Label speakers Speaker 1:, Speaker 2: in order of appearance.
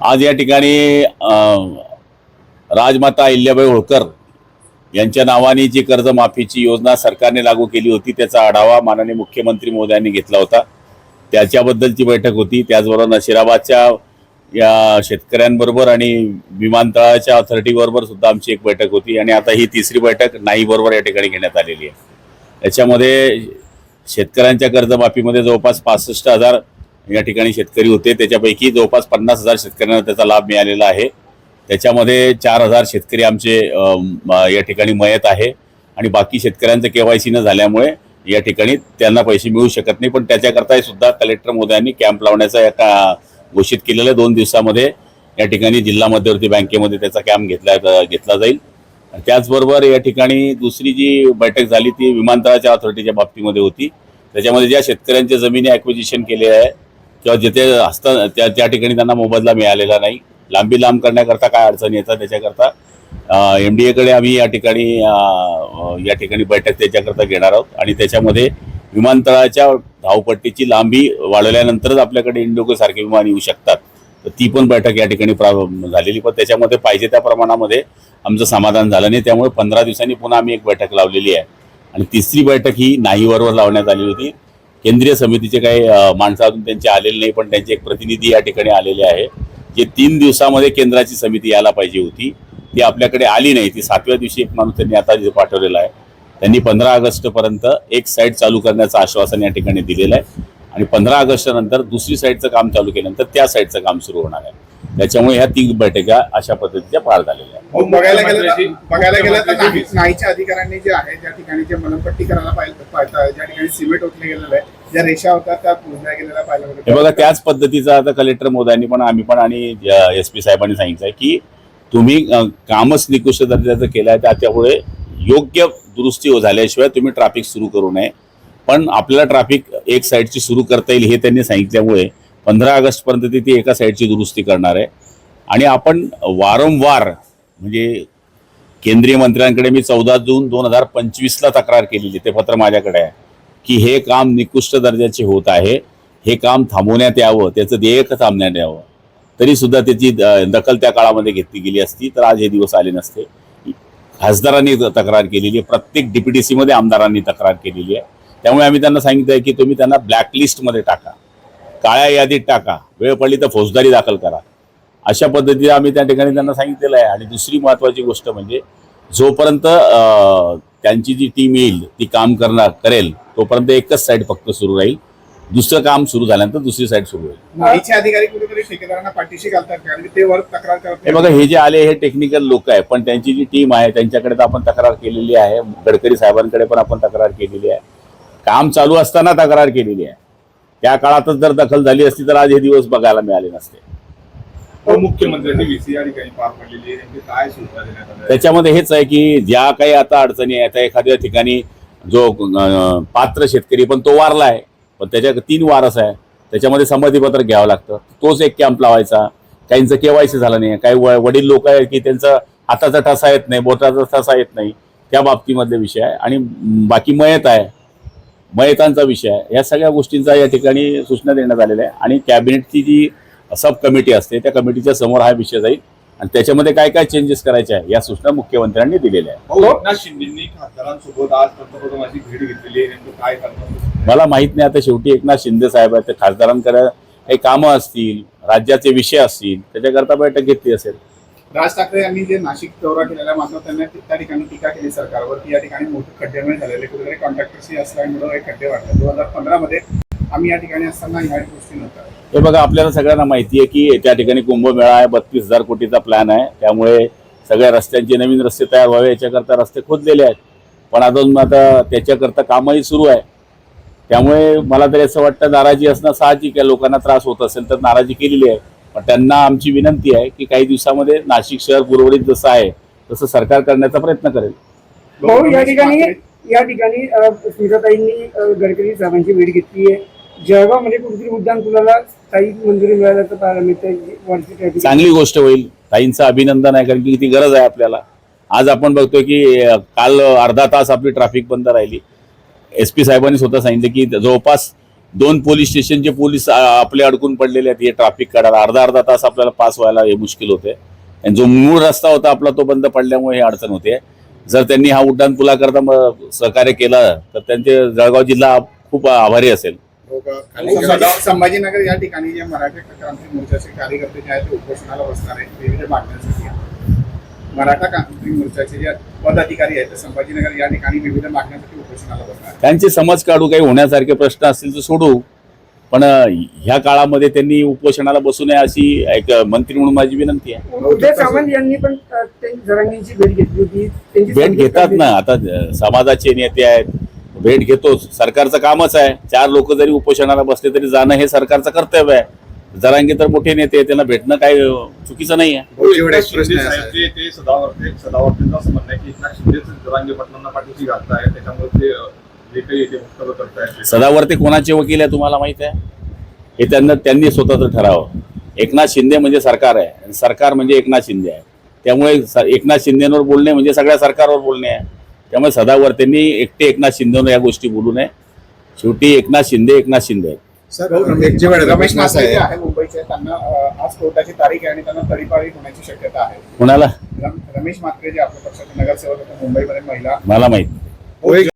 Speaker 1: आज या ठिकाणी राजमाता अहिल्याबाई होळकर यांच्या नावाने जी कर्जमाफीची योजना सरकारने लागू केली होती त्याचा आढावा माननीय मुख्यमंत्री महोदयांनी घेतला होता। त्याच्याबद्दलची बैठक होती। त्याचबरोबर नशिराबादच्या या शेतकऱ्यांबरोबर आणि विमानतळाच्या अथॉरिटीबरोबर सुद्धा आमची एक बैठक होती आणि आता ही तिसरी बैठक नाही बरोबर या ठिकाणी घेण्यात आलेली आहे। याच्यामध्ये शेतकऱ्यांच्या कर्जमाफीमध्ये जवळपास 65,000 या ठिकाणी शेतकरी होते। त्याच्यापैकी जवळपास 50,000 शेतकऱ्यांना त्याचा लाभ मिळालेला आहे। त्याच्यामध्ये 4,000 शेतकरी आमचे या ठिकाणी मयत आहे आणि बाकी शेतकऱ्यांचं केवायसी न झाल्यामुळे या ठिकाणी त्यांना पैसे मिळू शकत नाही। पण त्याच्याकरता सुद्धा कलेक्टर महोदयांनी कॅम्प लावण्याचा एका घोषित केलेलं 2 दिवसामध्ये या ठिकाणी जिल्हा मध्यवर्ती बँकेमध्ये त्याचा कॅम्प घेतला जाईल। त्याचबरोबर या ठिकाणी दुसरी जी बैठक झाली ती विमानतळाच्या अथॉरिटीच्या बाबतीमध्ये होती। त्याच्यामध्ये ज्या शेतकऱ्यांच्या जमिनी ॲक्विजिशन केले आहे किंवा जिथे त्या ठिकाणी त्यांना मोबदला मिळालेला नाही, लांबी लांब करण्याकरता काय अडचणी येतात त्याच्याकरता MDA कडे आम्ही या ठिकाणी बैठक त्याच्याकरता घेणार आहोत आणि त्याच्यामध्ये विमानतळाच्या धावपट्टीची लांबी वाढवल्यानंतरच आपल्याकडे इंडिगो सारखे विमान येऊ शकतात। तर ती पण बैठक या ठिकाणी झालेली, पण त्याच्यामध्ये पाहिजे त्या प्रमाणामध्ये आमचं समाधान झालं नाही। त्यामुळे 15 दिवसांनी पुन्हा आम्ही एक बैठक लावलेली आहे आणि तिसरी बैठक ही नाही बरोबर लावण्यात आली होती। केंद्रीय समितीचे काही माणसं अजून त्यांचे आलेले नाही, पण त्यांचे एक प्रतिनिधी या ठिकाणी आलेले आहे। जे 3 दिवसामध्ये केंद्राची समिती यायला पाहिजे होती ती आपल्याकडे आली नाही। ती 7व्या दिवशी एक माणूस त्यांनी आता पाठवलेला आहे। त्यांनी 15 ऑगस्टपर्यंत एक साईट चालू करण्याचं आश्वासन या ठिकाणी दिलेलं आहे आणि 15 ऑगस्ट नंतर दुसरी साईटचं काम चालू केल्यानंतर त्या साईटचं काम सुरू होणार आहे। त्याच्यामुळे ह्या 3 बैठका अशा पद्धतीच्या पार झालेल्या आहेत।
Speaker 2: बघायला गेलं तर नाहीच्या अधिकाऱ्यांनी जे आहे ज्या ठिकाणी जे मनपट्टी करायला पाहिजे, ज्या ठिकाणी सिमेंट ओतले गेलेलं आहे, ज्या रेषा होत्या त्या पुरल्या गेलेल्या पाहिजे।
Speaker 1: हे बघा त्याच पद्धतीचा आता कलेक्टर महोदयांनी पण आम्ही पण आणि SP साहेबांनी सांगितलंय की तुम्ही कामच निकृष्ट दर्जाचं केलं आहे, त्याच्यामुळे योग्य दुरुस्ती झाल्याशिवाय तुम्ही ट्रॅफिक सुरू करू नये। पण आपल्याला ट्रॅफिक एक साईडची सुरू करता येईल हे त्यांनी सांगितल्यामुळे 15 ऑगस्टपर्यंत ती एका साईडची दुरुस्ती करणार आहे आणि आपण वारंवार म्हणजे केंद्रीय मंत्र्यांकडे मी 14 जून 2025ला तक्रार केलेली, ते पत्र माझ्याकडे आहे की हे काम निकृष्ट दर्जाचे होत आहे, हे काम थांबवण्यात यावं, त्याचं देयक थांबण्यात यावं। तरी सुद्धा त्याची दखल त्या काळामध्ये घेतली गेली असती तर आज हे दिवस आले नसते। खासदारांनी तक्रार केलेली आहे, प्रत्येक DPTC मध्ये आमदारांनी तक्रार केलेली आहे। त्यामुळे आम्ही त्यांना सांगितलं आहे की तुम्ही त्यांना ब्लॅकलिस्टमध्ये टाका, काळ्या यादीत टाका, वेळ पडली तर फौजदारी दाखल करा। अशा पद्धतीने आम्ही त्या ठिकाणी त्यांना सांगितलेलं आहे। आणि दुसरी महत्त्वाची गोष्ट म्हणजे जोपर्यंत त्यांची जी टीम येईल ती काम करेल तोपर्यंत एकच साईड फक्त सुरू राहील, दुसरं काम सुरू झाल्यानंतर दुसरी साईड सुरू होईल।
Speaker 2: नाहीचे अधिकारी कुठेतरी ठेकेदारांना पाठीशी घालतात कारण ते वर तक्रार करतात।
Speaker 1: हे बघा हे जे आले हे टेक्निकल लोक आहे, पण त्यांची जी टीम आहे त्यांच्याकडे तर आपण तक्रार केलेली आहे, गडकरी साहेबांकडे पण आपण तक्रार केलेली आहे, काम चालू असताना तक्रार केलेली आहे। त्या काळातच जर दखल झाली असती तर आज हे दिवस बघायला मिळाले नसते।
Speaker 2: मुख्यमंत्र्यांनी VC ठिकाणी पार पडलेली आहे, काय सूचना देण्यात आल्या?
Speaker 1: त्याच्यामध्ये हेच आहे की ज्या काही आता अडचणी आहेत, एखाद्या ठिकाणी जो पात्र शेतकरी पण तो वारला आहे, पण त्याच्या 3 वारस आहे, त्याच्यामध्ये संमतीपत्र घ्यावं लागतं, तोच एक कॅम्प लावायचा। काहींचं KYC झालं नाही, काही वडील लोक आहेत की त्यांचं हाताचा ठसा येत नाही, बोटाचा ठसा येत नाही, त्या बाबतीमधले विषय आहे। आणि बाकी मयत आहे, मयतांचा विषय आहे। या सगळ्या गोष्टींचा या ठिकाणी सूचना देण्यात आलेल्या आहे आणि कॅबिनेटची जी सब कमिटी असते त्या कमिटीच्या समोर हा विषय जाईल आणि त्याच्यामध्ये काय काय चेंजेस करायचे आहे या सूचना मुख्यमंत्र्यांनी दिलेल्या आहेत।
Speaker 2: एकनाथ शिंदेंनी खासदारांसोबत आज पंतप्रधानांची भेट घेतलेली आहे, नेमकं काय करणार
Speaker 1: मला माहित नाही। आता शेवटी एकनाथ शिंदे साहेब आहेत, ते खासदारांकडे काही कामं असतील, राज्याचे विषय असतील, त्याच्याकरता बैठक घेतली असेल।
Speaker 2: राज ठाकरे यांनी जे नाशिक दौरा केलेला मात्र त्यांनी त्या ठिकाणी टीका केली सरकारवर की या ठिकाणी मोठे खड्डे झालेले, कुठेतरी कॉन्ट्रॅक्टरशी असल्यामुळे एक खड्डे वाढले। 2015 मध्ये आम्ही या ठिकाणी असताना ह्या गोष्टी नव्हत्या।
Speaker 1: हे बघा आपल्याला सगळ्यांना माहिती आहे की त्या ठिकाणी कुंभमेळा आहे, 32,000 कोटीचा प्लॅन आहे, त्यामुळे सगळ्या रस्त्यांचे नवीन रस्ते तयार व्हावे याच्याकरता रस्ते खोदलेले आहेत, पण अजून आता त्याच्याकरता कामही सुरू आहे। त्यामुळे मला तरी असं वाटतं नाराजी असणं साहजिक आहे, लोकांना त्रास होत असेल तर नाराजी केलेली आहे। पण त्यांना आमची विनंती आहे की काही दिवसामध्ये नाशिक शहर पूर्ववरित जसं आहे तसं सरकार करण्याचा प्रयत्न करेल।
Speaker 3: भाऊ या ठिकाणी स्मिताताईंनी गडकरी साहेबांची भेट घेतली आहे। जळगावमध्ये कुठेतरी उड्डाण पुलाला स्थायी मंजुरी मिळाल्याचं पाहायला मिळतं,
Speaker 1: चांगली गोष्ट होईल। ताईंचं अभिनंदन आहे, कारण की ती गरज आहे आपल्याला। आज आपण बघतोय की काल अर्धा तास आपली ट्रॅफिक बंद राहिली। SP साहेबांनी स्वतः सांगितलं की जवळपास 2 पोलीस स्टेशनचे पोलीस आपले अडकून पडलेले आहेत. हे ट्रॅफिक काढायला अर्धा तास आपल्याला पास व्हायला हे मुश्किल होते. आणि जो मूळ रस्ता होता आपला तो बंद पडल्यामुळे ही अडचण होते. जर त्यांनी हा उड्डाण पुलाकरता सहकार्य केलं तर त्यांचे जळगाव जिल्हा खूप आभारी असेल.
Speaker 2: संभाजीनगर या ठिकाणी जे मराठा क्रांती मोर्चाचे कार्यकर्ते जे आहेत ते उपोषणाला बसणार आहेत विविध मागण्यांसाठी. मराठा क्रांती मोर्चाचे जे पदाधिकारी आहेत ते संभाजीनगर या ठिकाणी विविध मागण्यांसाठी उपोषणाला बसणार आहेत.
Speaker 1: त्यांचे समज काढू, काही होण्यासारखे प्रश्न असतील तर सोडू, पण ह्या काळामध्ये त्यांनी उपोषणाला बसू नये अशी एक मंत्री म्हणून माझी विनंती आहे.
Speaker 3: उदय सामंत यांनी पण जरांगींची भेट घेतली होती. त्यांची
Speaker 1: भेट घेतात ना, आता समाजाचे नेते आहेत, भेट घेतो. सरकारचं कामच आहे. 4 लोक जरी उपोषणाला बसले तरी जाणं हे सरकारचं कर्तव्य आहे. जरांगे तर मोठे नेते आहेत, त्यांना भेटणं काही चुकीचं नाही आहे.
Speaker 4: सदावर्तींचं असं म्हणणं आहे की एकनाथ शिंदेच जरांगे पाटलांना पाठीशी घालताय, त्याच्यामुळे ते जे काही ते वक्तव्य करतायत.
Speaker 1: सदावर्ते कोणाचे वकील आहे तुम्हाला माहित आहे? हे त्यांनी स्वतंत्र ठरावं. एकनाथ शिंदे म्हणजे सरकार आहे आणि सरकार म्हणजे एकनाथ शिंदे आहे. त्यामुळे एकनाथ शिंदेवर बोलणे म्हणजे सगळ्या सरकारवर बोलणे आहे. त्यामुळे सदावर्तेंनी एकटे एकनाथ शिंदेवर या गोष्टी बोलू नये. शेवटी एकनाथ शिंदे आहेत.
Speaker 2: सर रमेश मात्रे जे आहे मुंबईचे, त्यांना आज कोर्टाची तारीख आहे आणि त्यांना तडीपारी होण्याची शक्यता आहे.
Speaker 1: कोणाला?
Speaker 2: रमेश मात्रे जे आपल्या पक्षाचे नगरसेवक होते मुंबईमध्ये महिला
Speaker 1: मला माहित